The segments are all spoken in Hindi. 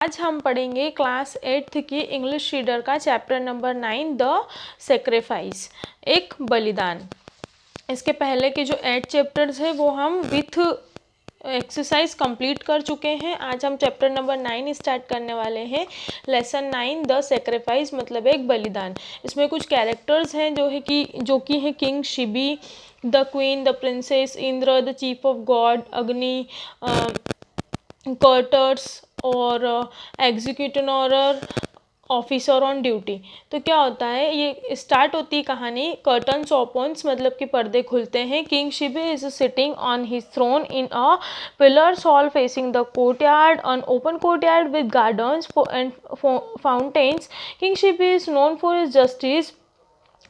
आज हम पढ़ेंगे क्लास 8th की इंग्लिश रीडर का चैप्टर नंबर 9 द सेक्रीफाइस, एक बलिदान। इसके पहले के जो 8 चैप्टर्स हैं वो हम विथ एक्सरसाइज कंप्लीट कर चुके हैं। आज हम चैप्टर नंबर 9 स्टार्ट करने वाले हैं। लेसन 9 द सेक्रीफाइस मतलब एक बलिदान। इसमें कुछ कैरेक्टर्स हैं जो कि हैं king Shibi, the queen, the princess, Indra, the chief of God, अग्नि, कर्टर्स और एग्जीक्यूटिव ऑफिसर ऑन ड्यूटी। तो क्या होता है, ये स्टार्ट होती है कहानी कर्टन्स ओपन्स मतलब कि पर्दे खुलते हैं। King Shibi is sitting on his throne in a pillars hall facing the courtyard, an open courtyard with gardens and fountains. King Shibi is known for his justice.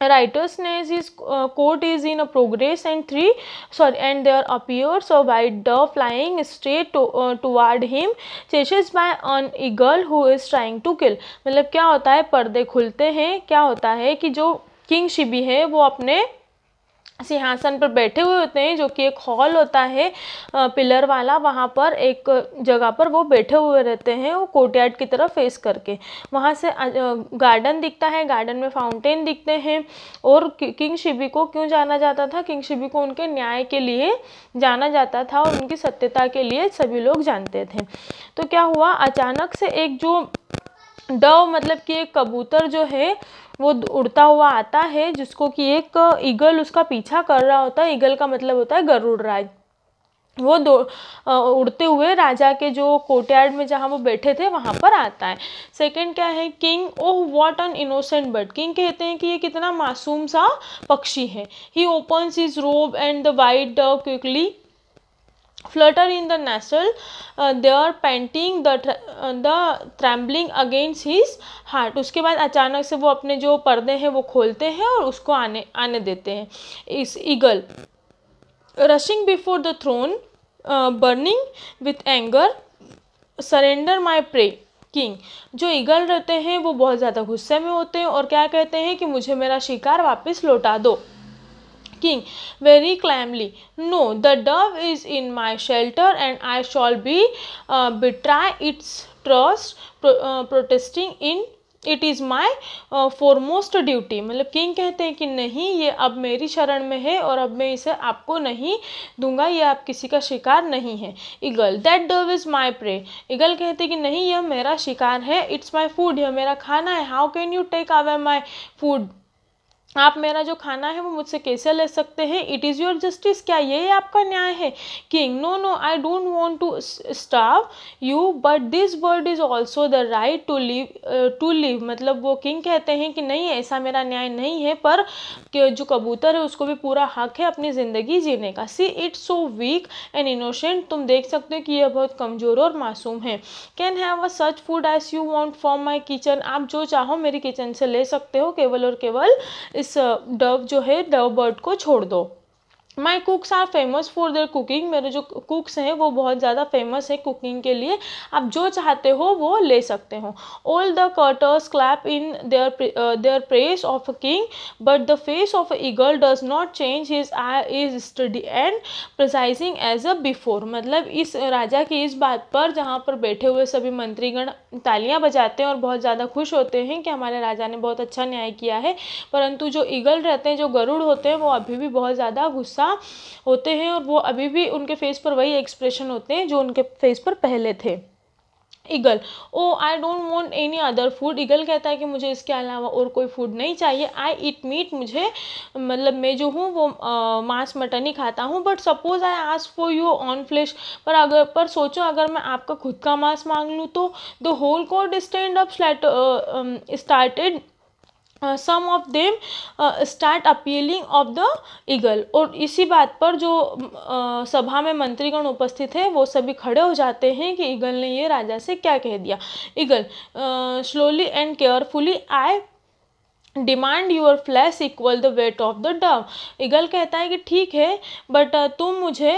Writers says his court is in a progress and there appears a white dove flying straight toward him, chased by an eagle who is trying to kill। मतलब क्या होता है, पर्दे खुलते हैं। क्या होता है कि जो किंग शिबी है वो अपने सिंहासन पर बैठे हुए होते हैं, जो कि एक हॉल होता है पिलर वाला। वहाँ पर एक जगह पर वो बैठे हुए रहते हैं, वो कोर्टयार्ड की तरफ फेस करके। वहाँ से गार्डन दिखता है, गार्डन में फाउंटेन दिखते हैं। और किंग शिबी को क्यों जाना जाता था? किंग शिबी को उनके न्याय के लिए जाना जाता था और उनकी सत्यता के लिए सभी लोग जानते थे। तो क्या हुआ, अचानक से एक जो डव मतलब कि एक कबूतर जो है वो उड़ता हुआ आता है, जिसको कि एक ईगल उसका पीछा कर रहा होता है। ईगल का मतलब होता है गरुड़ राज। वो उड़ते हुए राजा के जो कोर्टयार्ड में जहाँ वो बैठे थे वहाँ पर आता है। सेकंड क्या है, king, oh what an innocent bird. King कहते हैं कि ये कितना मासूम सा पक्षी है। ही ओपन्स हिज रोब and the white Dove quickly flutter in the nacelle, they are panting, the trembling against his heart। उसके बाद अचानक से वो अपने जो पर्दे हैं वो खोलते हैं और उसको आने देते हैं। इस eagle rushing before the throne, burning with anger, surrender my prey। King, जो ईगल रहते हैं वो बहुत ज़्यादा गुस्से में होते हैं और क्या कहते हैं कि मुझे मेरा शिकार वापस लौटा दो। King, very calmly, no, the dove is in my shelter and I shall betray its trust, protesting in it is my foremost duty। मतलब किंग कहते हैं कि नहीं, ये अब मेरी शरण में है और अब मैं इसे आपको नहीं दूंगा, ये आप किसी का शिकार नहीं है। Eagle, that dove is my prey. Eagle कहते हैं कि नहीं, यह मेरा शिकार है। इट्स माई फूड, यह मेरा खाना है। How can you take away my food, आप मेरा जो खाना है वो मुझसे कैसे ले सकते हैं। इट इज़ योर जस्टिस, क्या ये आपका न्याय है। King, no no, I don't want to starve you but this bird is also the right to live. मतलब वो किंग कहते हैं कि नहीं, ऐसा मेरा न्याय नहीं है, पर जो कबूतर है उसको भी पूरा हक है अपनी ज़िंदगी जीने का। See it's so weak and innocent, तुम देख सकते हो कि यह बहुत कमज़ोर और मासूम है। Can have a such food as you want from my kitchen, आप जो चाहो मेरी किचन से ले सकते हो, केवल और केवल इस डव जो है, डव बर्ड को छोड़ दो। My cooks are famous for their cooking, मेरे जो कुक्स हैं वो बहुत ज़्यादा फेमस है कुकिंग के लिए, आप जो चाहते हो वो ले सकते हो। All the courtiers clap in their praise of a king but the face of a eagle does not change, his eye is steady and precising as a before. मतलब इस राजा की इस बात पर जहाँ पर बैठे हुए सभी मंत्रीगण तालियां बजाते हैं और बहुत ज़्यादा खुश होते हैं कि हमारे राजा ने बहुत अच्छा न्याय किया है, परंतु जो ईगल रहते हैं, जो गरुड़ होते हैं, वो अभी भी बहुत ज़्यादा गुस्सा होते हैं और वो अभी भी उनके फेस पर वही एक्सप्रेशन होते हैं जो उनके फेस पर पहले थे। Eagle, oh I don't want any other food. Eagle कहता है कि मुझे इसके अलावा और कोई फूड नहीं चाहिए। आई ईट मीट, मुझे मतलब मैं जो हूँ वो मांस मटन ही खाता हूँ। But suppose I ask for your own flesh, पर सोचो अगर मैं आपका खुद का मांस मांग लूँ तो। The whole court stand up started, some of them start appealing of the eagle. और इसी बात पर जो सभा में मंत्रीगण उपस्थित हैं वो सभी खड़े हो जाते हैं कि ईगल ने ये राजा से क्या कह दिया। Eagle, slowly and carefully, I demand your flesh equal the weight of the dove. Eagle कहता है कि ठीक है, बट तुम मुझे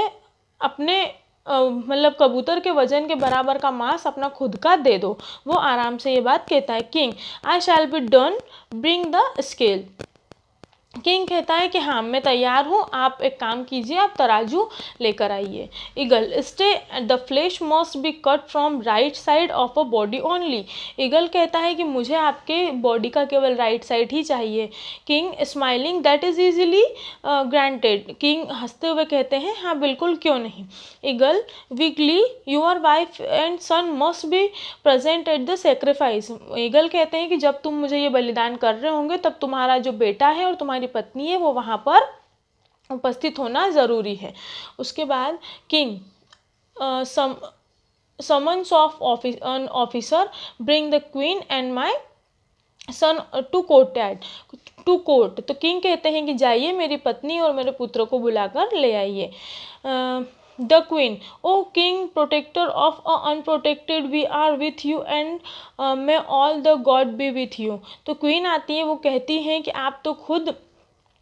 अपने मतलब कबूतर के वजन के बराबर का मांस अपना खुद का दे दो। वो आराम से ये बात कहता है। King, I shall be done, bring the scale. King कहता है कि हाँ मैं तैयार हूँ, आप एक काम कीजिए, आप तराजू लेकर आइए। Eagle, stay, the flesh must be cut from right side of a body only. Eagle कहता है कि मुझे आपके बॉडी का केवल राइट साइड ही चाहिए। King smiling, that is easily granted. King हंसते हुए कहते हैं हाँ बिल्कुल, क्यों नहीं। Eagle, weakly, your wife and son must be present at the sacrifice. Eagle कहते हैं कि जब तुम मुझे ये बलिदान कर रहे होंगे तब तुम्हारा जो बेटा है और तुम्हारी पत्नी है वो वहाँ पर उपस्थित होना ज़रूरी है। उसके बाद king, summons of officer, bring the queen and my son to court at to court. तो किंग कहते हैं कि जाइए, मेरी पत्नी और मेरे पुत्र को बुलाकर ले आइए। The queen, oh king, protector of a unprotected, we are with you and may all the god be with you. तो क्वीन आती है, वो कहती हैं कि आप तो खुद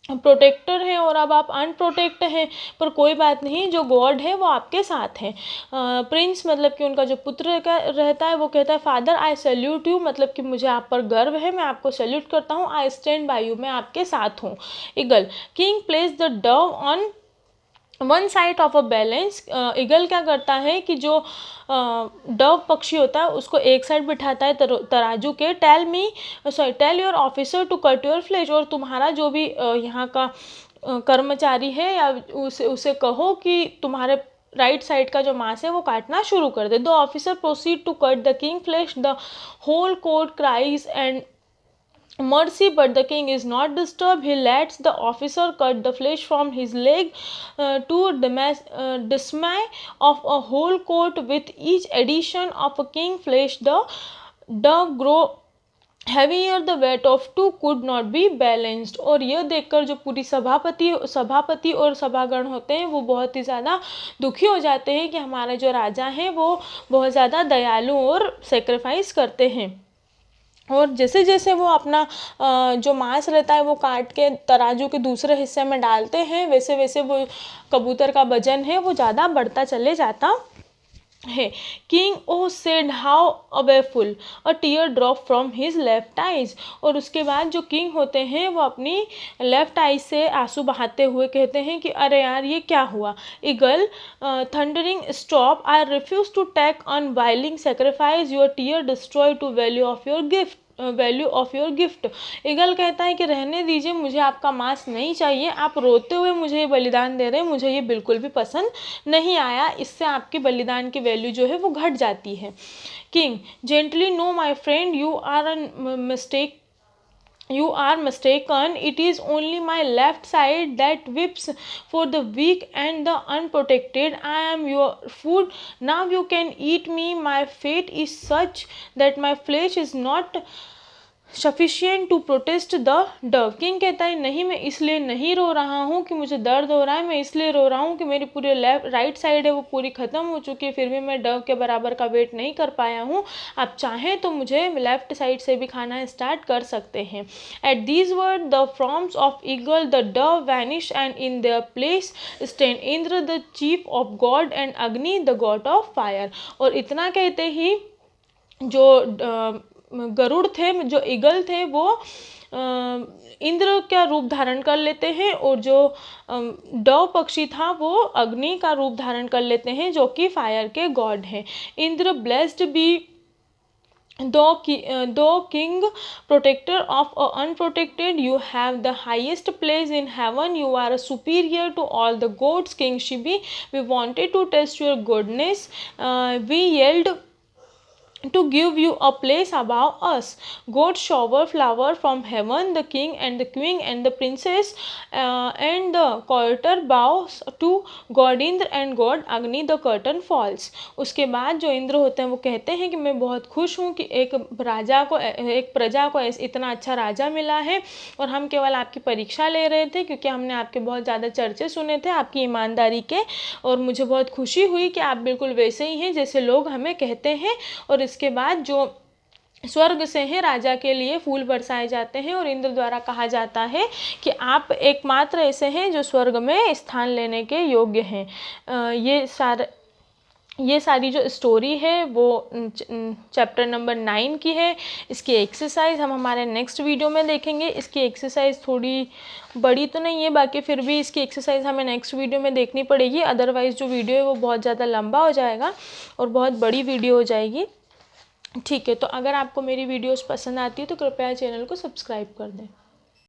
प्रोटेक्टर हैं और अब आप अनप्रोटेक्ट हैं, पर कोई बात नहीं, जो गॉड है वो आपके साथ है। प्रिंस मतलब कि उनका जो पुत्र रहता है वो कहता है फादर आई सैल्यूट यू, मतलब कि मुझे आप पर गर्व है, मैं आपको सैल्यूट करता हूँ। आई स्टैंड बाय यू, मैं आपके साथ हूँ। Eagle, king place the Dove on one side of a balance. Eagle क्या करता है कि जो डव पक्षी होता है उसको एक साइड बिठाता है तराजू के। Tell your officer to cut your flesh, और तुम्हारा जो भी यहाँ का कर्मचारी है या उसे कहो कि तुम्हारे राइट साइड का जो मांस है वो काटना शुरू कर दे। The officer proceed to cut the king flesh, the whole court cries and mercy, but the king is not disturbed. He lets the officer cut the flesh from his leg, to dismay of a whole court. With each addition of a king flesh, the dove grow heavier, the weight of two could not be balanced। और यह देखकर जो पूरी सभापति और सभागण होते हैं वो बहुत ही ज़्यादा दुखी हो जाते हैं कि हमारे जो राजा हैं वो बहुत ज़्यादा दयालु और सेक्रीफाइस करते हैं। और जैसे जैसे वो अपना जो मांस रहता है वो काट के तराजू के दूसरे हिस्से में डालते हैं, वैसे वैसे वो कबूतर का वजन है वो ज़्यादा बढ़ता चले जाता है। King O said how awful, a tear drop from his left eyes. और उसके बाद जो किंग होते हैं वो अपनी लेफ्ट आइज से आंसू बहाते हुए कहते हैं कि अरे यार ये क्या हुआ। Eagle, thundering stop, I refuse to take on wailing sacrifice, your tear destroy to value of your gift. Eagle कहता है कि रहने दीजिए, मुझे आपका मांस नहीं चाहिए, आप रोते हुए मुझे ये बलिदान दे रहे हैं, मुझे ये बिल्कुल भी पसंद नहीं आया, इससे आपके बलिदान की वैल्यू जो है वो घट जाती है। King, gently, no my friend, you are mistaken. It is only my left side that whips for the weak and the unprotected. I am your food, now you can eat me. My fate is such that my flesh is not sufficient to protest the dove. King कहता है नहीं, मैं इसलिए नहीं रो रहा हूँ कि मुझे दर्द हो रहा है, मैं इसलिए रो रहा हूँ कि मेरी पूरी राइट साइड है वो पूरी ख़त्म हो चुकी है, फिर भी मैं डव के बराबर का वेट नहीं कर पाया हूँ। आप चाहें तो मुझे लेफ्ट साइड से भी खाना स्टार्ट कर सकते हैं। At these word the firms of eagle the Dove vanish and in their place stand Indra the chief of God and अग्नि द गॉड ऑफ फायर। और इतना कहते ही जो गरुड़ थे, जो ईगल थे, वो इंद्र का रूप धारण कर लेते हैं, और जो डव पक्षी था वो अग्नि का रूप धारण कर लेते हैं जो कि फायर के गॉड हैं। Indra, blessed be though king, protector of unprotected, you have the highest place in heaven, you are superior to all the gods. King Shibi, we wanted to test your goodness, we yelled to give you a place above us. God shower flower from heaven, the king and the queen and the princess and the courtier bows to God Indra and God Agni, the curtain falls। उसके बाद जो इंद्र होते हैं वो कहते हैं कि मैं बहुत खुश हूँ कि एक प्रजा को इतना अच्छा राजा मिला है, और हम केवल आपकी परीक्षा ले रहे थे क्योंकि हमने आपके बहुत ज़्यादा चर्चे सुने थे आपकी ईमानदारी के, और मुझे बहुत खुशी हुई कि आप बिल्कुल वैसे ही हैं जैसे लोग हमें कहते हैं। और इसके बाद जो स्वर्ग से हैं राजा के लिए फूल बरसाए जाते हैं, और इंद्र द्वारा कहा जाता है कि आप एकमात्र ऐसे हैं जो स्वर्ग में स्थान लेने के योग्य हैं। ये सारे ये सारी जो स्टोरी है वो चैप्टर नंबर 9 की है। इसकी एक्सरसाइज हम हमारे नेक्स्ट वीडियो में देखेंगे। इसकी एक्सरसाइज थोड़ी बड़ी तो नहीं है, बाकी फिर भी इसकी एक्सरसाइज हमें नेक्स्ट वीडियो में देखनी पड़ेगी, अदरवाइज़ जो वीडियो है वो बहुत ज़्यादा लंबा हो जाएगा और बहुत बड़ी वीडियो हो जाएगी। ठीक है, तो अगर आपको मेरी वीडियोज़ पसंद आती है तो कृपया चैनल को सब्सक्राइब कर दें।